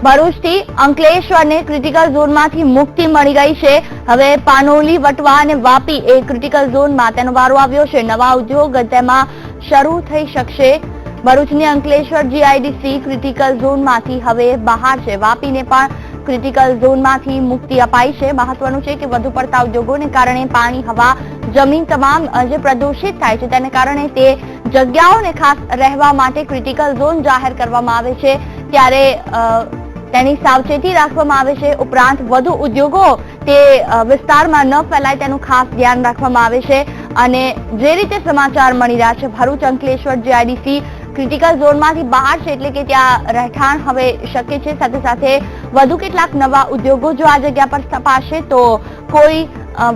ભરૂચથી અંકલેશ્વરને critical ઝોનમાંથી મુક્તિ મળી ગઈ છે। હવે પાનોલી, વટવા અને વાપી એ ક્રિટિકલ ઝોનમાં તેનો વારો આવ્યો છે। નવા ઉદ્યોગ તેમાં શરૂ થઈ શકશે। ભરૂચની અંકલેશ્વર જીઆઈડીસી ક્રિટિકલ ઝોનમાંથી હવે બહાર છે। વાપીને પણ ક્રિટિકલ ઝોનમાંથી મુક્તિ અપાઈ છે। મહત્વનું છે કે વધુ પડતા ઉદ્યોગોને કારણે પાણી, હવા, જમીન તમામ જે પ્રદૂષિત થાય છે તેને કારણે તે જગ્યાઓને ખાસ રહેવા માટે ક્રિટિકલ ઝોન જાહેર કરવામાં આવે છે। ત્યારે તેની સાવચેતી રાખવામાં આવે છે। ઉપરાંત વધુ ઉદ્યોગો તે વિસ્તારમાં ન ફેલાય તેનું ખાસ ધ્યાન રાખવામાં આવે છે। અને જે રીતે સમાચાર મળી રહ્યા છે, ભરૂચ અંકલેશ્વર જીઆઈડીસી ક્રિટિકલ ઝોનમાંથી બહાર છે, એટલે કે ત્યાં રહેઠાણ હવે શક્ય છે। સાથે સાથે વધુ કેટલાક નવા ઉદ્યોગો જો આ જગ્યા પર સ્થપાશે તો કોઈ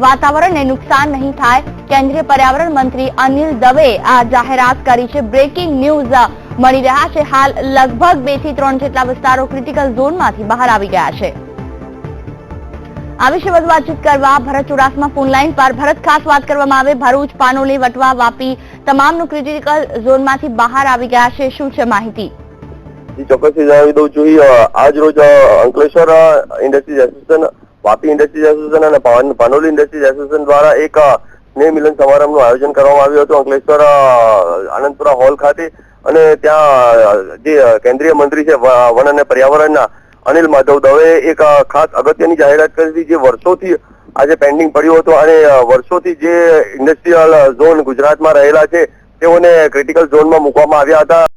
વાતાવરણને નુકસાન નહીં થાય। કેન્દ્રીય પર્યાવરણ મંત્રી અનિલ દવે આ જાહેરાત કરી છે। બ્રેકિંગ ન્યૂઝ મળી રહ્યા છે। હાલ લગભગ 2 થી 3 જેટલા વિસ્તારો ક્રિટિકલ ઝોનમાંથી બહાર આવી ગયા છે। આ વિશે વધુ વાતચીત કરવા ભરત ચુડાસમા ફોન લાઈન પર। ભરત, ખાસ વાત કરવામાં આવે, ભરૂચ, પાનોલી, વટવા, વાપી તમામનું ક્રિટિકલ ઝોનમાંથી બહાર આવી ગયા છે, શું છે માહિતી? ચોક્કસથી જણાવી દઉં છું। આજ રોજ Ankleshwar industries association, Vapi industries association અને પાનોલી ઇન્ડસ્ટ્રીઝ એસોસિએશન દ્વારા એક સ્નેહ મિલન સમારંભનું આયોજન કરવામાં આવ્યું હતું અંકલેશ્વર આનંદપુરા હોલ ખાતે। અને ત્યાં જે કેન્દ્રીય મંત્રી છે વન અને પર્યાવરણના અનિલ માધવ દવે એક ખાસ અગત્યની જાહેરાત કરી હતી, જે વર્ષોથી આજે પેન્ડિંગ પડ્યું હતું અને વર્ષોથી જે ઇન્ડસ્ટ્રીયલ ઝોન ગુજરાતમાં રહેલા છે તેઓને ક્રિટિકલ ઝોનમાં મૂકવામાં આવ્યા હતા।